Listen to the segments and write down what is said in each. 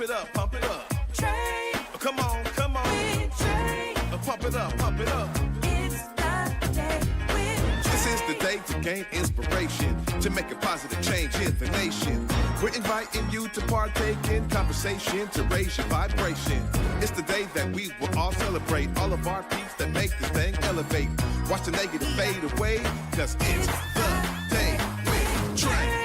it up, pump it up. Trae. Oh, come on, come on. With Trae. Pump it up, pump it up. It's the day with Trae. This is the day to gain inspiration, to make a positive change in the nation. We're inviting you to partake in conversation, to raise your vibration. It's the day that we will all celebrate all of our peace that make this thing elevate. Watch the negative fade away, cause it's the day with Trae.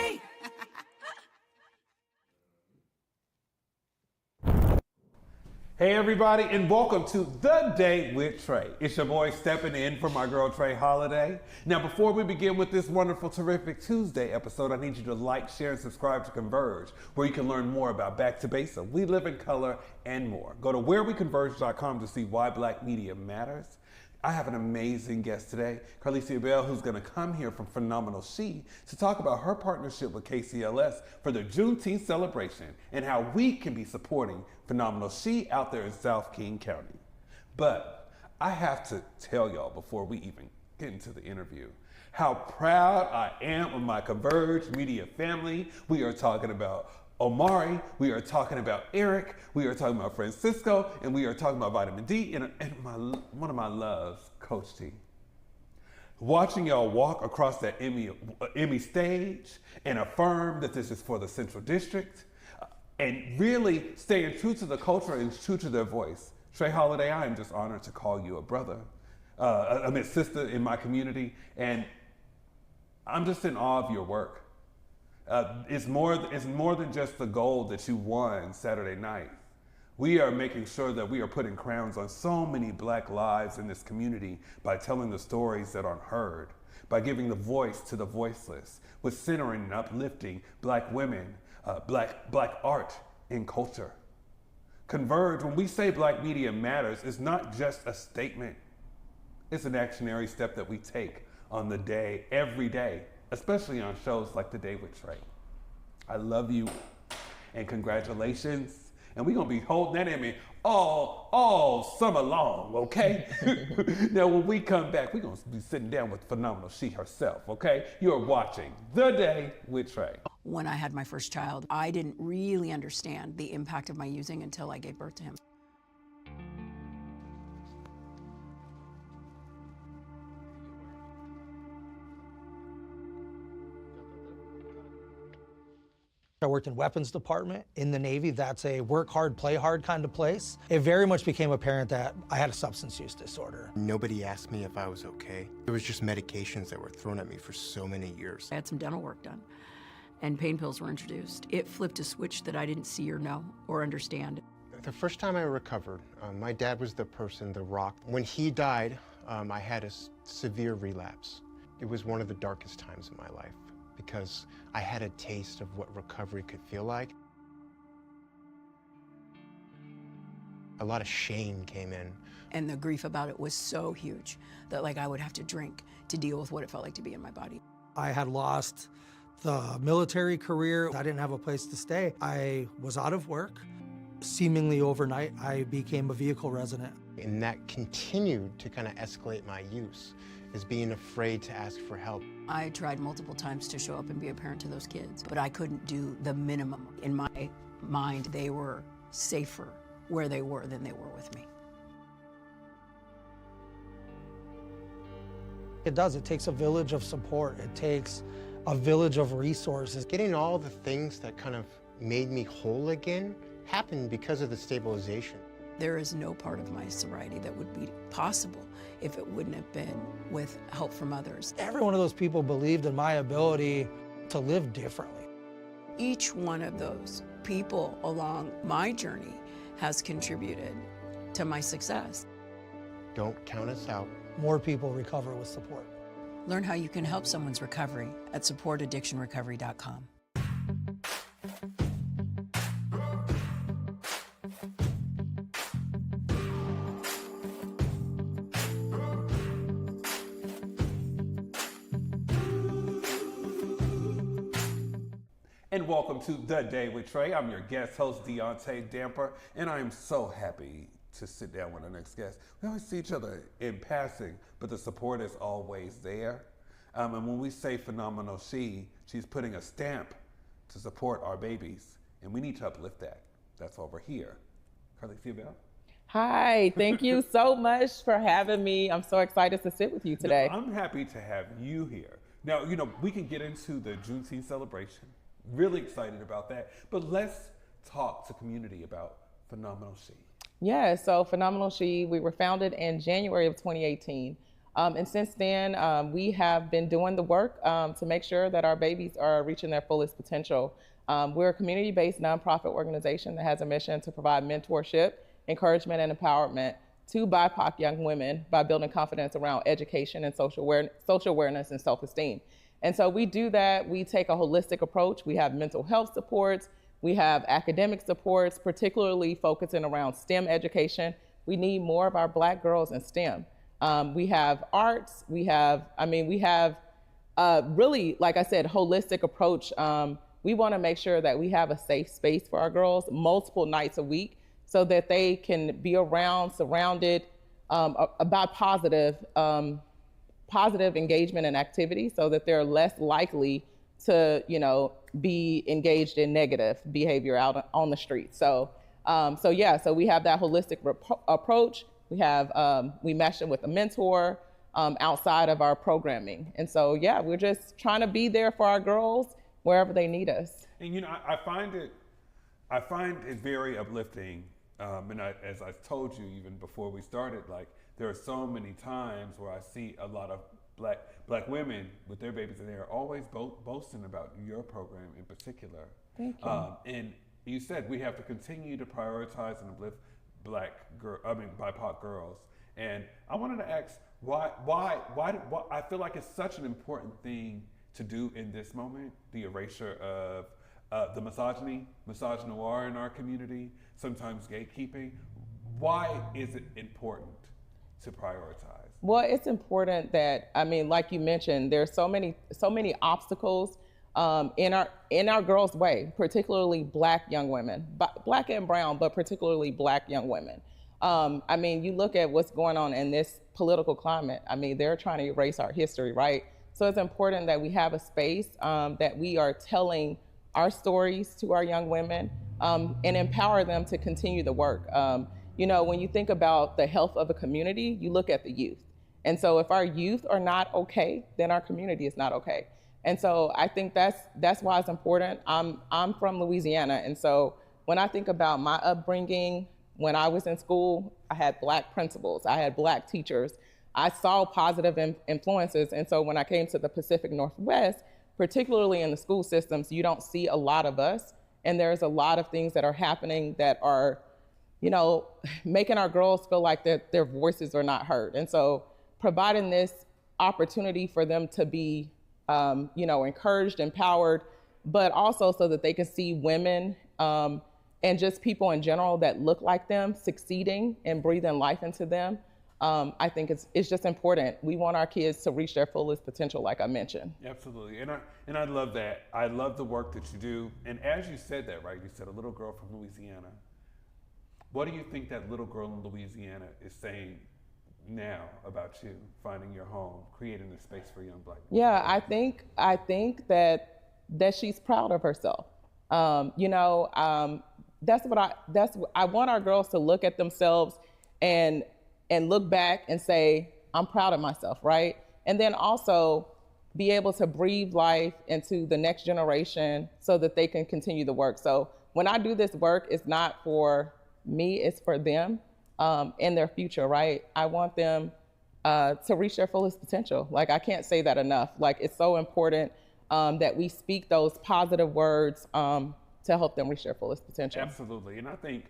Hey everybody, and welcome to The Day with Trae. It's your boy stepping in for my girl Trae Holiday. Now before we begin with this wonderful, terrific Tuesday episode, I need you to like, share, and subscribe to Converge, where you can learn more about Back to Basics, We Live in Color, and more. Go to whereweconverge.com to see why Black media matters. I have an amazing guest today, Carlecia Bell, who's going to come here from Phenomenal She to talk about her partnership with KCLS for the Juneteenth celebration and how we can be supporting Phenomenal She out there in South King County. But I have to tell y'all before we even get into the interview how proud I am of my Converge media family. We are talking about Omari, we are talking about Eric, we are talking about Francisco, and we are talking about Vitamin D, and one of my loves, Coach T. Watching y'all walk across that Emmy stage and affirm that this is for the Central District, and really staying true to the culture and true to their voice. Trae Holiday, I am just honored to call you a brother, sister in my community, and I'm just in awe of your work. It's more than just the gold that you won Saturday night. We are making sure that we are putting crowns on so many Black lives in this community by telling the stories that aren't heard, by giving the voice to the voiceless, with centering and uplifting Black women, Black art and culture. Converge, when we say Black media matters, it's not just a statement. It's an actionary step that we take on the day, every day, especially on shows like The Day with Trae. I love you and congratulations. And we're gonna be holding that in me all summer long, okay? Now when we come back, we're gonna be sitting down with Phenomenal She herself, okay? You're watching The Day with Trae. When I had my first child, I didn't really understand the impact of my using until I gave birth to him. I worked in weapons department in the Navy. That's a work hard, play hard kind of place. It very much became apparent that I had a substance use disorder. Nobody asked me if I was okay. It was just medications that were thrown at me for so many years. I had some dental work done, and pain pills were introduced. It flipped a switch that I didn't see or know or understand. The first time I recovered, my dad was the person, the rock. When he died, I had a severe relapse. It was one of the darkest times in my life, because I had a taste of what recovery could feel like. A lot of shame came in. And the grief about it was so huge that I would have to drink to deal with what it felt like to be in my body. I had lost the military career. I didn't have a place to stay. I was out of work. Seemingly overnight, I became a vehicle resident. And that continued to kind of escalate my use, is being afraid to ask for help. I tried multiple times to show up and be a parent to those kids, but I couldn't do the minimum. In my mind, they were safer where they were than they were with me. It does. It takes a village of support. It takes a village of resources. Getting all the things that kind of made me whole again happened because of the stabilization. There is no part of my sobriety that would be possible if it wouldn't have been with help from others. Every one of those people believed in my ability to live differently. Each one of those people along my journey has contributed to my success. Don't count us out. More people recover with support. Learn how you can help someone's recovery at supportaddictionrecovery.com. And welcome to The Day with Trae. I'm your guest host, Deontay Damper, and I am so happy to sit down with our next guest. We always see each other in passing, but the support is always there. And when we say Phenomenal She, she's putting a stamp to support our babies, and we need to uplift that. That's over here. Carlecia Bell. Hi, thank you so much for having me. I'm so excited to sit with you today. No, I'm happy to have you here. Now, we can get into the Juneteenth celebration. Really excited about that. But let's talk to community about Phenomenal She. Yeah, so Phenomenal She, we were founded in January of 2018. And since then, we have been doing the work to make sure that our babies are reaching their fullest potential. We're a community-based nonprofit organization that has a mission to provide mentorship, encouragement, and empowerment to BIPOC young women by building confidence around education and social awareness and self-esteem. And so we do that. We take a holistic approach. We have mental health supports. We have academic supports, particularly focusing around STEM education. We need more of our Black girls in STEM. We have arts. We have really, like I said, holistic approach. We want to make sure that we have a safe space for our girls multiple nights a week so that they can be surrounded by positive engagement and activity so that they're less likely to, be engaged in negative behavior out on the street. So we have that holistic approach. We mesh it with a mentor outside of our programming. And so, we're just trying to be there for our girls wherever they need us. And I find it very uplifting. As I told you even before we started, like there are so many times where I see a lot of black women with their babies, and they're always boasting about your program in particular. Thank you. And you said we have to continue to prioritize and uplift BIPOC girls. And I wanted to ask why I feel like it's such an important thing to do in this moment, the erasure of the misogynoir in our community, sometimes gatekeeping. Why is it important to prioritize? Well, it's important that, like you mentioned, there's so many obstacles in our girls' way, particularly Black young women, Black and brown, but particularly Black young women. You look at what's going on in this political climate. They're trying to erase our history, right? So it's important that we have a space that we are telling our stories to our young women and empower them to continue the work. When you think about the health of a community, you look at the youth. And so if our youth are not okay, then our community is not okay. And so I think that's why it's important. I'm from Louisiana. And so when I think about my upbringing, when I was in school, I had Black principals, I had Black teachers, I saw positive influences. And so when I came to the Pacific Northwest, particularly in the school systems, you don't see a lot of us. And there's a lot of things that are happening that are, making our girls feel like that their voices are not heard. And so providing this opportunity for them to be, encouraged, empowered, but also so that they can see women and just people in general that look like them succeeding and breathing life into them. I think it's just important. We want our kids to reach their fullest potential, like I mentioned. Absolutely, and I love that. I love the work that you do. And as you said that, right, you said a little girl from Louisiana. What do you think that little girl in Louisiana is saying now about you finding your home, creating a space for young Black people? Yeah, I think that she's proud of herself. I want our girls to look at themselves and look back and say, I'm proud of myself, right? And then also be able to breathe life into the next generation so that they can continue the work. So when I do this work, it's not for me, it's for them in their future, right? I want them to reach their fullest potential. Like, I can't say that enough. Like, it's so important that we speak those positive words to help them reach their fullest potential. Absolutely, and I think,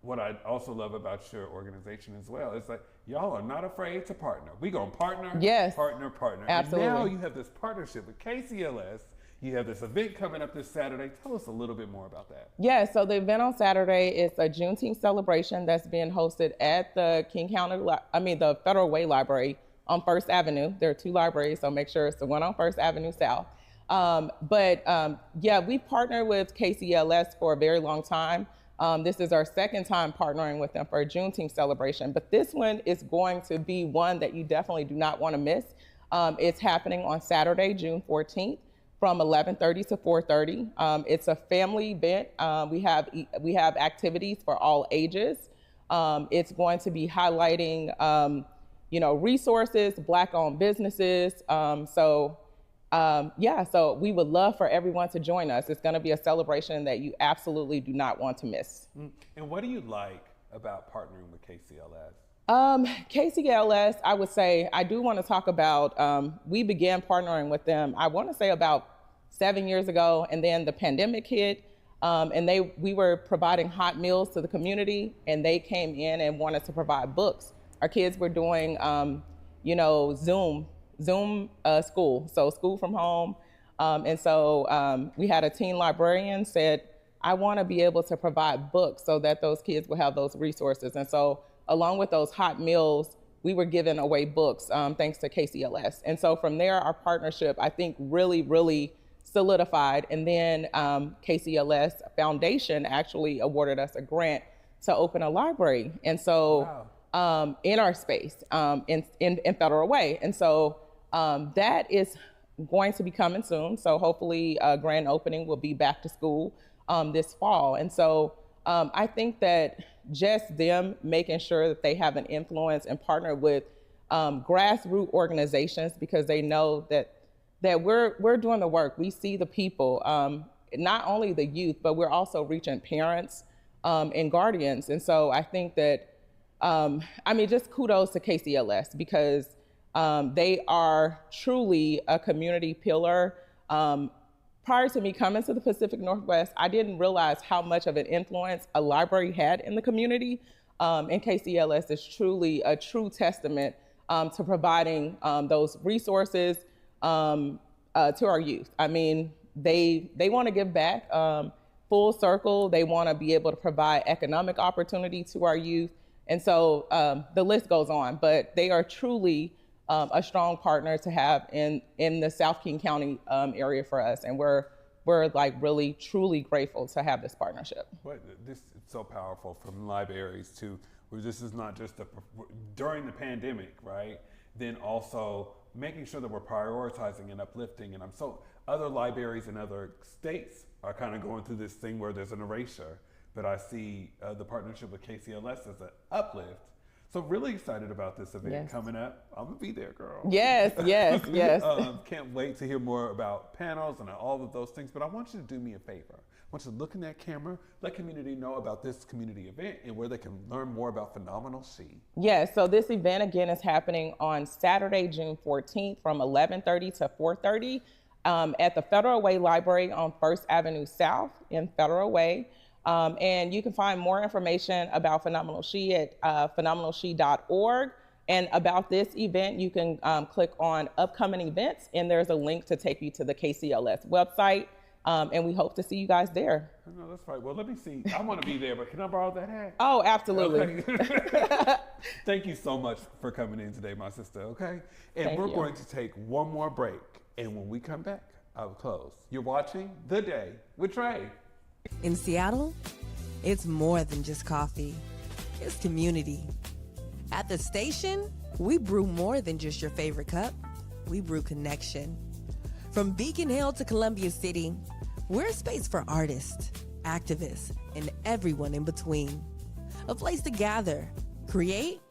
what I also love about your organization as well is like y'all are not afraid to partner. We gonna partner, yes, partner. Absolutely. And now you have this partnership with KCLS. You have this event coming up this Saturday. Tell us a little bit more about that. Yeah, so the event on Saturday is a Juneteenth celebration that's being hosted at the the Federal Way Library on First Avenue. There are two libraries, so make sure it's the one on First Avenue South. We've partnered with KCLS for a very long time. This is our second time partnering with them for a Juneteenth celebration, but this one is going to be one that you definitely do not want to miss. It's happening on Saturday, June 14th from 11:30 to 4:30. It's a family event. We have activities for all ages. It's going to be highlighting, resources, Black-owned businesses. So we would love for everyone to join us. It's going to be a celebration that you absolutely do not want to miss. And what do you like about partnering with KCLS? KCLS, I would say, I do want to talk about, we began partnering with them, I want to say about 7 years ago, and then the pandemic hit, and we were providing hot meals to the community, and they came in and wanted to provide books. Our kids were doing, Zoom school, so school from home. And so we had a teen librarian said, I want to be able to provide books so that those kids will have those resources. And so along with those hot meals, we were giving away books thanks to KCLS. And so from there, our partnership, I think, really, really solidified. And then KCLS Foundation actually awarded us a grant to open a library. And so in our space, in Federal Way. And so that is going to be coming soon. So hopefully grand opening will be back to school this fall. And so I think that just them making sure that they have an influence and partner with grassroots organizations, because they know that we're doing the work. We see the people, not only the youth, but we're also reaching parents and guardians. And so I think that, just kudos to KCLS, because they are truly a community pillar. Prior to me coming to the Pacific Northwest, I didn't realize how much of an influence a library had in the community. And KCLS is truly a true testament to providing those resources to our youth. I mean, they want to give back full circle. They want to be able to provide economic opportunity to our youth. And so the list goes on, but they are truly a strong partner to have in the South King County area for us. And we're like really, truly grateful to have this partnership. But this is so powerful, from libraries to, where this is not just during the pandemic, right? Then also making sure that we're prioritizing and uplifting. And other libraries in other states are kind of going through this thing where there's an erasure, but I see the partnership with KCLS as an uplift. So really excited about this event coming up. I'm gonna be there, girl. Yes. Can't wait to hear more about panels and all of those things, but I want you to do me a favor. I want you to look in that camera, let community know about this community event and where they can learn more about Phenomenal She. Yes, so this event again is happening on Saturday, June 14th from 11:30 to 4:30 at the Federal Way Library on 1st Avenue South in Federal Way. And you can find more information about Phenomenal She at phenomenalshe.org. And about this event, you can click on upcoming events, and there's a link to take you to the KCLS website. And we hope to see you guys there. No, that's right. Well, let me see. I want to be there, but can I borrow that hat? Oh, absolutely. Okay. Thank you so much for coming in today, my sister, okay? And Thank we're you. going to take one more break. And when we come back, I'll close. You're watching The Day with Trae. In Seattle, it's more than just coffee. It's community. At the station, we brew more than just your favorite cup. We brew connection. From Beacon Hill to Columbia City, we're a space for artists, activists, and everyone in between. A place to gather, create,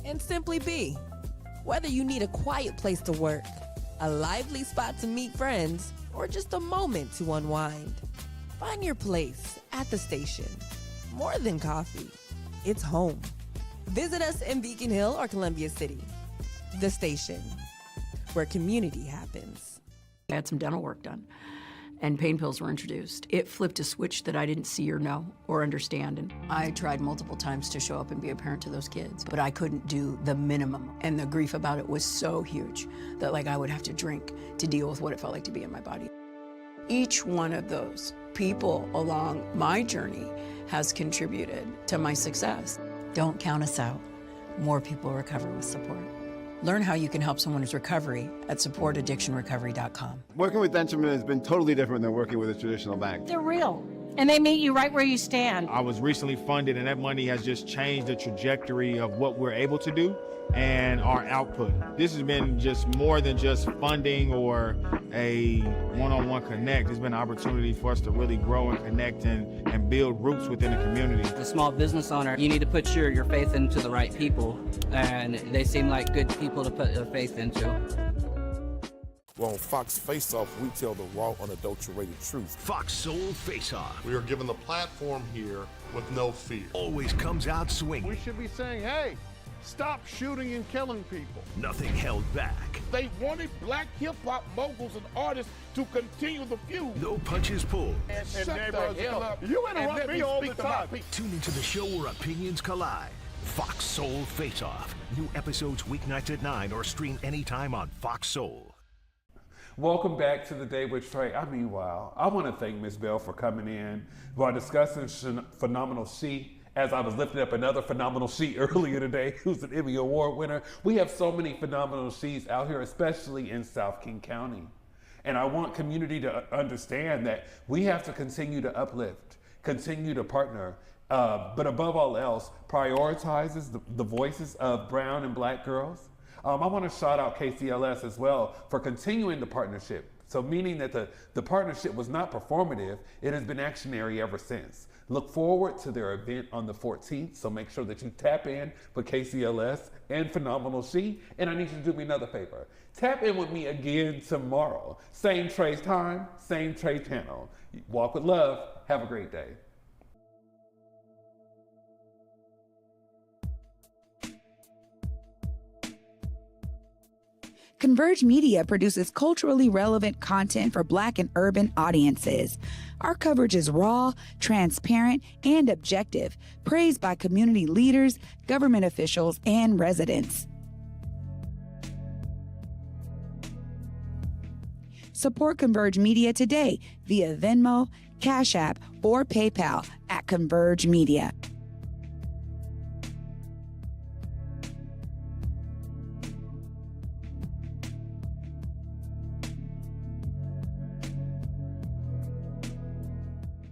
and simply be. Whether you need a quiet place to work, a lively spot to meet friends, or just a moment to unwind, find your place at the station. More than coffee, it's home. Visit us in Beacon Hill or Columbia City. The Station, where community happens. I had some dental work done, and pain pills were introduced. It flipped a switch that I didn't see or know or understand. And I tried multiple times to show up and be a parent to those kids, but I couldn't do the minimum. And the grief about it was so huge that I would have to drink to deal with what it felt like to be in my body. Each one of those people along my journey has contributed to my success. Don't count us out. More people recover with support. Learn how you can help someone's recovery at supportaddictionrecovery.com. Working with Denture has been totally different than working with a traditional bank. They're real. And they meet you right where you stand. I was recently funded, and that money has just changed the trajectory of what we're able to do and our output. This has been just more than just funding or a one-on-one connect. It's been an opportunity for us to really grow and connect and build roots within the community. As a small business owner, you need to put your faith into the right people, and they seem like good people to put your faith into. Well, on Fox Face Off, we tell the raw, unadulterated truth. Fox Soul Face Off. We are given the platform here with no fear. Always comes out swinging. We should be saying, hey, stop shooting and killing people. Nothing held back. They wanted black hip-hop moguls and artists to continue the feud. No punches pulled. And shut the hell up. You interrupt me all the time. Tune into the show where opinions collide. Fox Soul Face Off. New episodes weeknights at 9 or stream anytime on Fox Soul. Welcome back to The Day with Trae. Wow. I want to thank Ms. Bell for coming in while discussing Phenomenal She, as I was lifting up another Phenomenal She earlier today, who's an Emmy Award winner. We have so many Phenomenal She's out here, especially in South King County. And I want community to understand that we have to continue to uplift, continue to partner, but above all else, prioritizes the voices of brown and black girls. I want to shout out KCLS as well for continuing the partnership. So meaning that the partnership was not performative, it has been actionary ever since. Look forward to their event on the 14th, so make sure that you tap in for KCLS and Phenomenal She. And I need you to do me another favor. Tap in with me again tomorrow. Same Trace time, same Trace channel. Walk with love. Have a great day. Converge Media produces culturally relevant content for Black and urban audiences. Our coverage is raw, transparent, and objective, praised by community leaders, government officials, and residents. Support Converge Media today via Venmo, Cash App, or PayPal at Converge Media.